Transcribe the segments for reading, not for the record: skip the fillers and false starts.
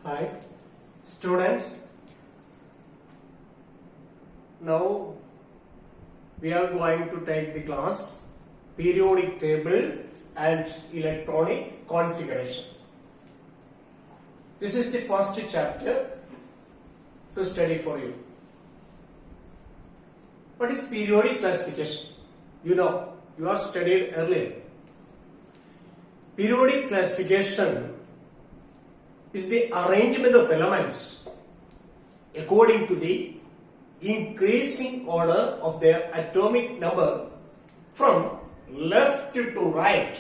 Hi, students. Now we are going to take the class periodic table and electronic configuration. This is the first chapter to study for you. What is periodic classification? You know, you have studied earlier. Periodic classification is the arrangement of elements according to the increasing order of their atomic number from left to right.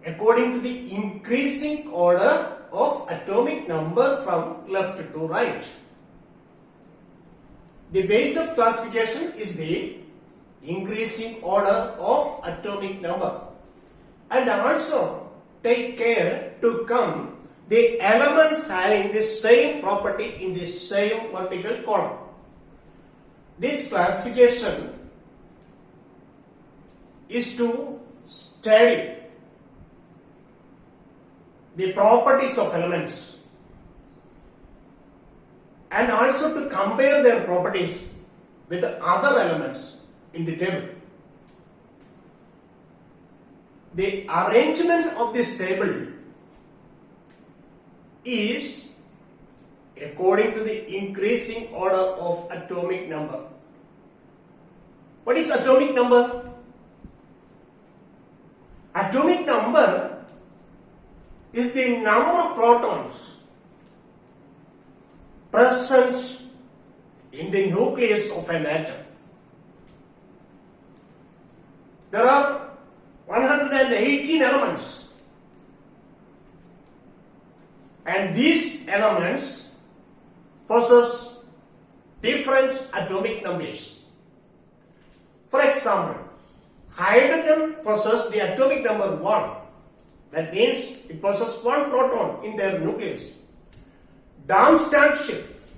According to the increasing order of atomic number from left to right. The base of classification is the increasing order of atomic number. And also take care to come the elements having the same property in the same vertical column. This classification is to study the properties of elements and also to compare their properties with other elements in the table. The arrangement of this table is according to the increasing order of atomic number. What is atomic number? Atomic number is the number of protons present in the nucleus of an atom. There are 118 elements, and these elements possess different atomic numbers. For example, hydrogen possesses the atomic number 1. That means it possesses 1 proton in their nucleus. Darmstadt ship,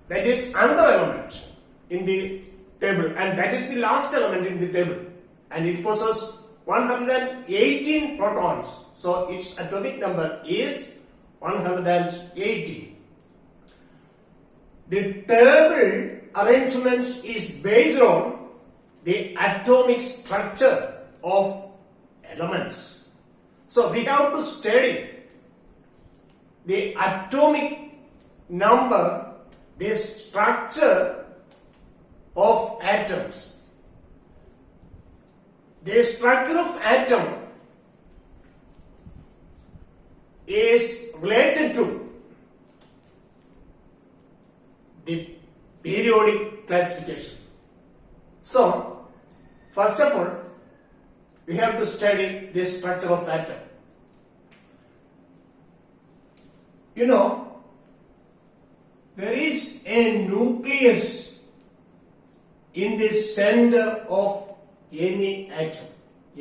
that is another element in the table, and that is the last element in the table, and it possesses 118 protons. So its atomic number is 118. The table arrangement is based on the atomic structure of elements. So we have to study the atomic number, the structure of atoms. The structure of atom is related to the periodic classification. So, first of all, we have to study the structure of atom. You know, there is a nucleus in the center of any atom.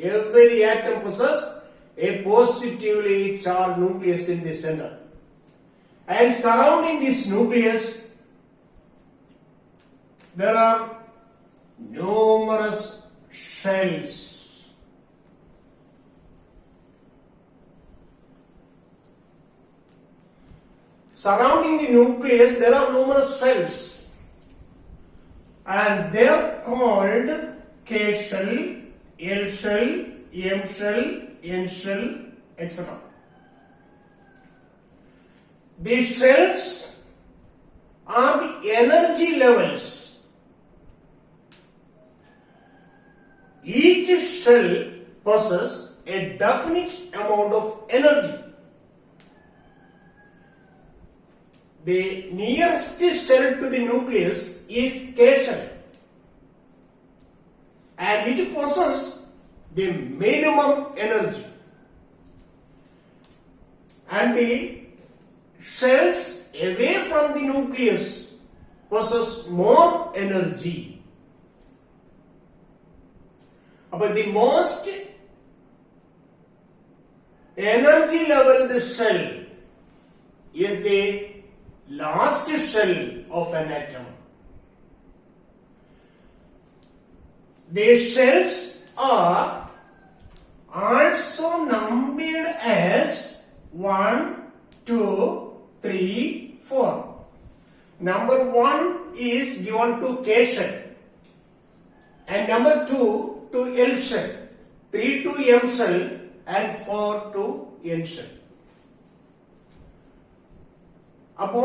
Every atom possesses a positively charged nucleus in the center. And surrounding this nucleus, there are numerous shells. Surrounding the nucleus, there are numerous shells. And they are called K shell, L shell, M shell, N shell, etc. The shells are the energy levels. Each shell possesses a definite amount of energy. The nearest shell to the nucleus is K shell, and it possesses the minimum energy, and the shells away from the nucleus possess more energy. But the most energy level shell is the last shell of an atom. The shells are also numbered as 1, 2, 3, 4. Number 1 is given to K shell and number 2 to L shell, 3 to M shell and 4 to N shell. അപ്പോ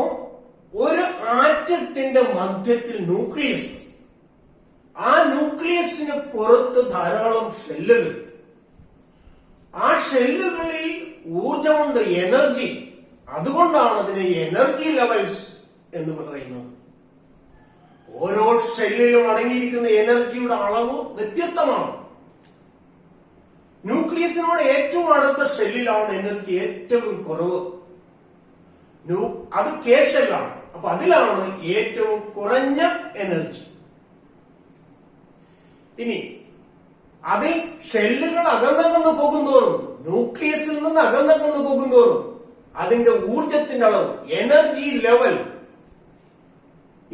ഒരു ആറ്റത്തിന്റെ മധ്യത്തിൽ nucleus, ആ ന്യൂക്ലിയസിന് പുറത്ത് ധാരാളം ഷെല്ലുകൾ, ആ ഷെല്ലുകളിൽ ഊർജമുണ്ട്, energy. അതുകൊണ്ടാണ് അതിനെ energy levels എന്ന് പറയുന്നത്. ഓരോ ഷെല്ലിലും അടങ്ങിയിരിക്കുന്ന എനർജിയുടെ അളവ് വ്യത്യസ്തമാണ്. ന്യൂക്ലിയസിനോട് ഏറ്റവും അടുത്ത ഷെല്ലിലാണ് എനർജി ഏറ്റവും കുറവ്. അത് കെ ഷെല്ലാണ്. അപ്പൊ അതിലാണ് ഏറ്റവും കുറഞ്ഞ എനർജി. ഇനി അതിൽ ഷെല്ലുകൾ അകന്നകന്ന് പോകുന്തോറും, ന്യൂക്ലിയസിൽ നിന്ന് അകന്നകന്ന് പോകുന്തോറും അതിന്റെ ഊർജത്തിന്റെ അളവ്, എനർജി ലെവൽ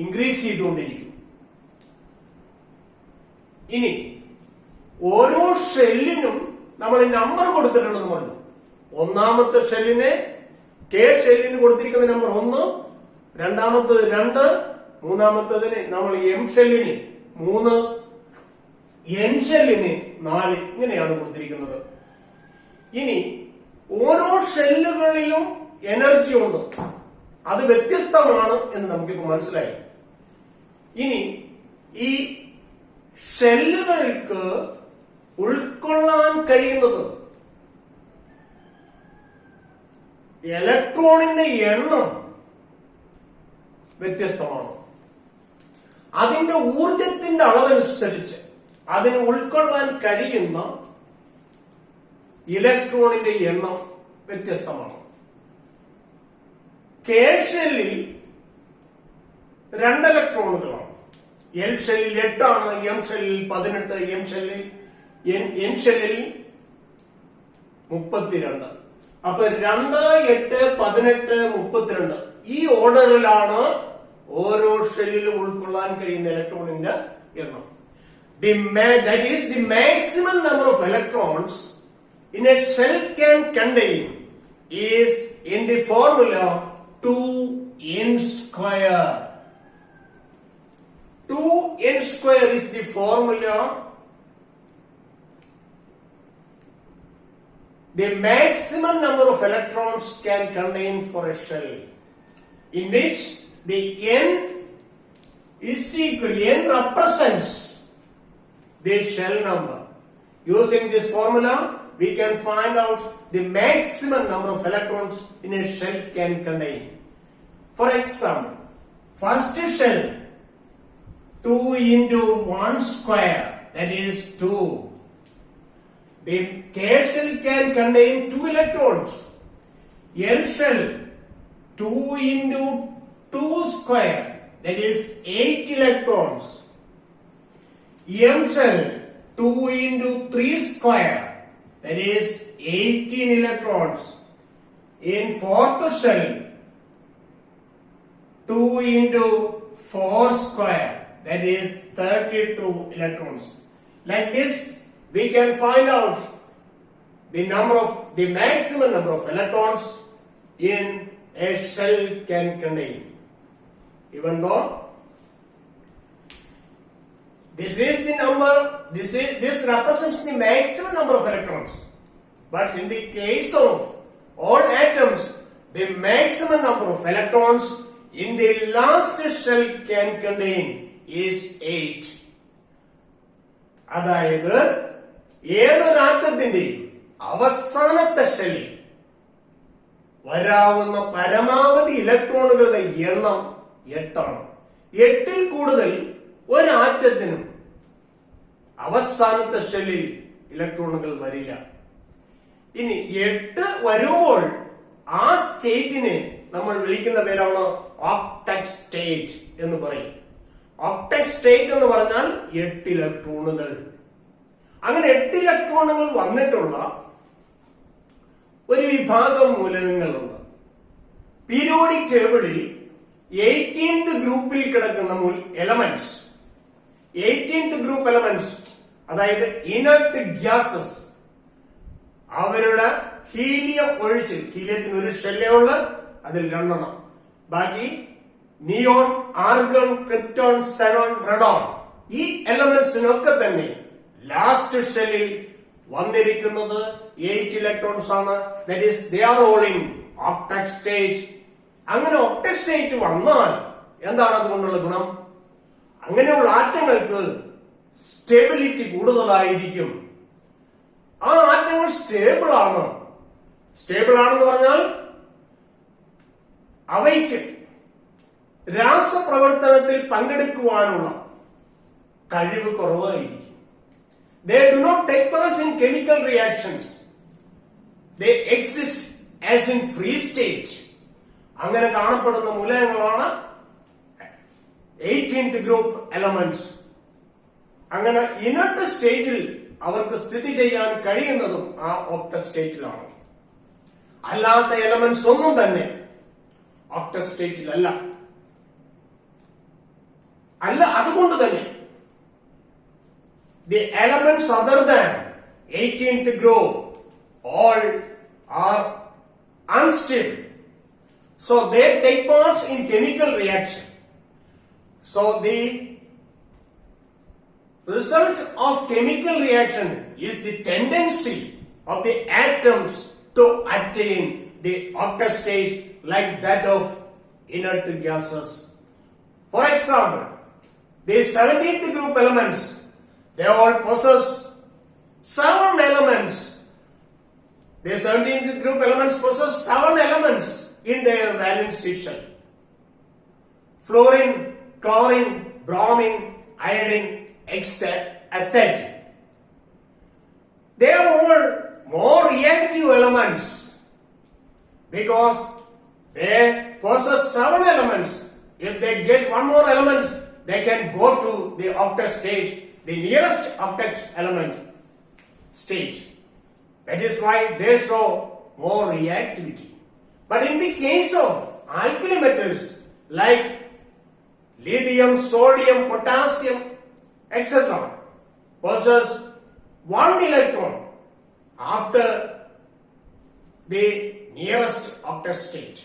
ഇൻക്രീസ് ചെയ്തുകൊണ്ടിരിക്കും. ഇനി ഓരോ ഷെല്ലിനും നമ്മൾ നമ്പർ കൊടുത്തിട്ടുണ്ടെന്ന് പറഞ്ഞു. ഒന്നാമത്തെ ഷെല്ലിന്, കെ ഷെല്ലിന് കൊടുത്തിരിക്കുന്ന നമ്പർ 1, രണ്ടാമത്തത് 2, മൂന്നാമത്തതിന് നമ്മൾ എം ഷെല്ലിന് 3, എൻ ഷെല്ലിന് 4, ഇങ്ങനെയാണ് കൊടുത്തിരിക്കുന്നത്. ഇനി ഓരോ ഷെല്ലുകളിലും എനർജി ഉണ്ട്, അത് വ്യത്യസ്തമാണ് എന്ന് നമുക്കിപ്പോ മനസ്സിലായി. ഇനി ഈ ഷെല്ലുകൾക്ക് ഉൾക്കൊള്ളാൻ കഴിയുന്നത് ഇലക്ട്രോണിന്റെ എണ്ണം വ്യത്യസ്തമാണ്. അതിന്റെ ഊർജത്തിന്റെ അളവനുസരിച്ച് അതിന് ഉൾക്കൊള്ളാൻ കഴിയുന്ന ഇലക്ട്രോണിന്റെ എണ്ണം വ്യത്യസ്തമാണ്. കെ ഷെല്ലിൽ 2 ഇലക്ട്രോണുകളാണ്. എൽ ഷെല്ലിൽ 8 ആണ്, എം ഷെല്ലിൽ 18, എൻ ഷെല്ലിൽ 32. അപ്പൊ 2, 8, 18, 32 ഈ ഓർഡറിലാണ് ഓരോ ഷെല്ലിലും ഉൾക്കൊള്ളാൻ കഴിയുന്ന ഇലക്ട്രോണിന്റെ എണ്ണം. That is the maximum number of electrons in a shell can contain is in the formula 2n square. 2n square is the formula. The maximum number of electrons can contain for a shell, in which the n is equal, n represents the shell number. Using this formula, we can find out the maximum number of electrons in a shell can contain. For example, first shell 2 into 1 square, that is 2. The K shell can contain 2 electrons. L shell 2 into 2 square, that is 8 electrons. M shell 2 into 3 square, that is 18 electrons. In fourth shell 2 into 4 square, that is 32 electrons. Like this, we can find out the maximum number of electrons in a shell can contain. Even though this is the number, this represents the maximum number of electrons. But in the case of all atoms, the maximum number of electrons in the last shell can contain is 8. അതായത് ഏതൊരാറ്റത്തിന്റെയും അവസാനത്തെ ഷെല്ലിൽ വരാവുന്ന പരമാവധി ഇലക്ട്രോണുകളുടെ എണ്ണം 8 ആണ്. 8ൽ കൂടുതൽ ഒരാറ്റത്തിനും അവസാനത്തെ ഷെല്ലിൽ ഇലക്ട്രോണുകൾ വരില്ല. ഇനി 8 വരുമ്പോൾ ആ സ്റ്റേറ്റിനെ നമ്മൾ വിളിക്കുന്ന പേരാണ് ഒക്ടറ്റ് സ്റ്റേറ്റ് എന്ന് പറയും. ഒക്ടറ്റ് സ്റ്റേറ്റ് എന്ന് പറഞ്ഞാൽ 8 ഇലക്ട്രോണുകൾ. അങ്ങനെ 8 ഇലക്ട്രോണുകൾ വന്നിട്ടുള്ള ഒരു വിഭാഗം മൂലകങ്ങളുണ്ട്. പീരിയോഡിക് ടേബിളിൽ 18th ഗ്രൂപ്പിൽ കിടക്കുന്ന എലമെന്റ്സ്, 18th ഗ്രൂപ്പ് എലമെന്റ്സ്, അതായത് ഇനർട്ട് ഗ്യാസസ്, അവരുടെ ഹീലിയം ഒഴിച്ച്, ഹീലിയത്തിന് ഒരു ഷെല്ലേ ഉള്ള അതിൽ 2 എണ്ണം. ബാക്കി നിയോൺ, ആർഗൺ, ക്രിപ്റ്റോൺ, സെനോൺ, റെഡോൺ ഈ എലമെന്റ്സിനൊക്കെ തന്നെ ലാസ്റ്റ് ഷെല്ലിൽ വന്നിരിക്കുന്നത് 8 ഇലക്ട്രോൺസ് ആണ്. That is they are all in octet state. അങ്ങനെ ഒക്ടറ്റ് സ്റ്റേറ്റ് വന്നാൽ എന്താണ് അതുകൊണ്ടുള്ള ഗുണം? അങ്ങനെയുള്ള ആറ്റങ്ങൾക്ക് സ്റ്റെബിലിറ്റി കൂടുതലായിരിക്കും. ആ ആറ്റങ്ങൾ സ്റ്റേബിൾ ആണ്. സ്റ്റേബിൾ ആണെന്ന് പറഞ്ഞാൽ അവയ്ക്ക് രാസപ്രവർത്തനത്തിൽ പങ്കെടുക്കുവാനുള്ള കഴിവ് കുറവായിരിക്കും. They do not take part in chemical reactions. They exist as in free state. അങ്ങനെ കാണപ്പെടുന്ന മൂലകങ്ങളാണ് 18th ഗ്രൂപ്പ് എലമെന്റ്സ്. അങ്ങനെ ഇനർട്ട് സ്റ്റേറ്റിൽ അവർക്ക് സ്ഥിതി ചെയ്യാൻ കഴിയുന്നതും ആ ഒക്ടറ്റ് സ്റ്റേറ്റിലാണ്. അല്ലാത്ത എലമെന്റ്സ് ഒന്നും തന്നെ ഒക്ടറ്റ് സ്റ്റേറ്റിലല്ല. അതുകൊണ്ട് തന്നെ the elements other than 18th group all are unstable. So they take part in chemical reaction. So the result of chemical reaction is the tendency of the atoms to attain the octet state like that of inert gases. For example, the 17th group elements, they all possess 7 elements. The 17th group elements possess 7 elements in their valency shell. Fluorine, chlorine, bromine, iodine, astatine. They are all more reactive elements because they possess 7 elements. If they get one more element, they can go to the octet state, the nearest octet element state. That is why they show more reactivity. But in the case of alkali metals like lithium, sodium, potassium, etc., possess 1 electron after the nearest octet state.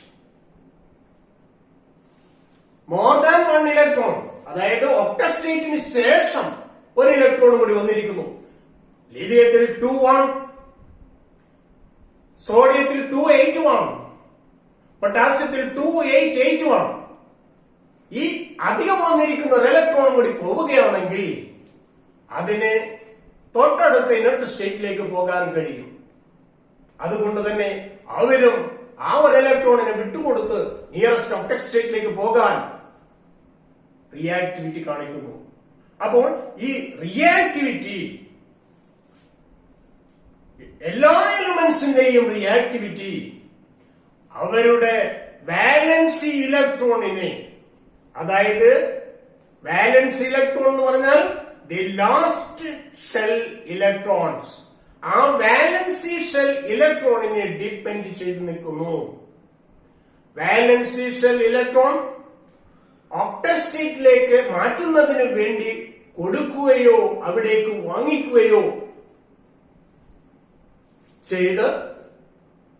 More than 1 electron, അതായത് octet സ്റ്റേറ്റിന് ശേഷം 1 electron കൂടി വന്നിരിക്കുന്നു. ലിഥിയത്തിൽ 2-1, സോഡിയത്തിൽ 2-8-1, പൊട്ടാസ്യത്തിൽ 2-8-8-1. ഈ അധികം വന്നിരിക്കുന്ന ഒരു electron കൂടി പോവുകയാണെങ്കിൽ അതിന് തൊട്ടടുത്ത ഇനർട്ട് സ്റ്റേറ്റിലേക്ക് പോകാൻ കഴിയും. അതുകൊണ്ട് തന്നെ അവരും ആ ഒരു ഇലക്ട്രോണിനെ വിട്ടുകൊടുത്ത് നിയറസ്റ്റ് ഒക്ടറ്റ് സ്റ്റേറ്റിലേക്ക് പോകാൻ റിയാക്ടിവിറ്റി കാണിക്കുന്നു. അപ്പോൾ ഈ റിയാക്ടിവിറ്റി എല്ലാ എലമെന്റ്സിന്റെയും റിയാക്ടിവിറ്റി അവരുടെ വാലൻസി ഇലക്ട്രോണിനെ, അതായത് വാലൻസി ഇലക്ട്രോൺ എന്ന് പറഞ്ഞാൽ ദി ലാസ്റ്റ് ഷെൽ ഇലക്ട്രോൺസ്, ആ വാലൻസി ഷെൽ ഇലക്ട്രോണിനെ ഡിപ്പെൻഡ് ചെയ്ത് നിൽക്കുന്നു. വാലൻസി ഷെൽ ഇലക്ട്രോൺ ഒക്ടറ്റ് സ്റ്റേറ്റിലേക്ക് മാറ്റുന്നതിന് വേണ്ടി കൊടുക്കുകയോ അവിടേക്ക് വാങ്ങിക്കുകയോ ചെയ്ത്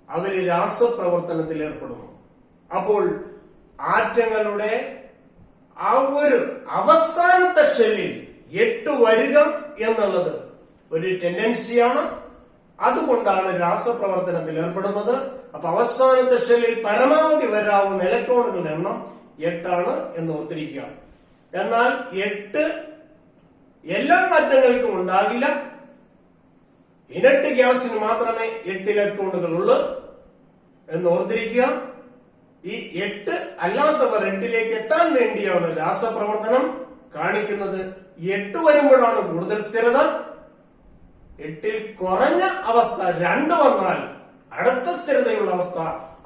അവര് രാസപ്രവർത്തനത്തിൽ ഏർപ്പെടുന്നു. അപ്പോൾ ആറ്റങ്ങളുടെ ആ ഒരു അവസാനത്തെ ഷെല്ലിൽ 8 വരിക എന്നുള്ളത് ഒരു ടെൻഡൻസിയാണ്. അതുകൊണ്ടാണ് രാസപ്രവർത്തനത്തിൽ ഏർപ്പെടുന്നത്. അപ്പൊ അവസാനത്തെ ഷെല്ലിൽ പരമാവധി വരാവുന്ന ഇലക്ട്രോണുകളുടെ എണ്ണം 8 ആണ് എന്ന് ഓർത്തിരിക്കുക. എന്നാൽ 8 എല്ലാ ആറ്റങ്ങൾക്കും ഉണ്ടാകില്ല. ഇനർട്ട് ഗ്യാസിന് മാത്രമേ 8 ഇലക്ട്രോണുകൾ ഉള്ളൂ എന്ന് ഓർത്തിരിക്കുക. ഈ 8 അല്ലാത്തവർ 8ലേക്ക് എത്താൻ വേണ്ടിയാണ് രാസപ്രവർത്തനം കാണിക്കുന്നത്. 8 വരുമ്പോഴാണ് കൂടുതൽ സ്ഥിരത. 8ൽ കുറഞ്ഞ അവസ്ഥ 2 വന്നാൽ അടുത്ത സ്ഥിരതയുള്ള അവസ്ഥ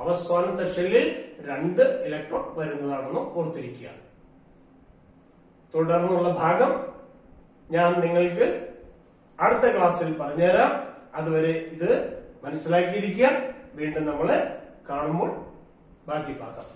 അവസാനത്തെ ഷെല്ലിൽ 2 ഇലക്ട്രോൺ വരുന്നതാണെന്ന് ഓർത്തിരിക്കുക. തുടർന്നുള്ള ഭാഗം ഞാൻ നിങ്ങൾക്ക് അടുത്ത ക്ലാസ്സിൽ പറഞ്ഞുതരാം. അതുവരെ ഇത് മനസ്സിലാക്കിയിരിക്കുക. വീണ്ടും നമ്മള് കാണുമ്പോൾ ബാക്കി പാക്കാം.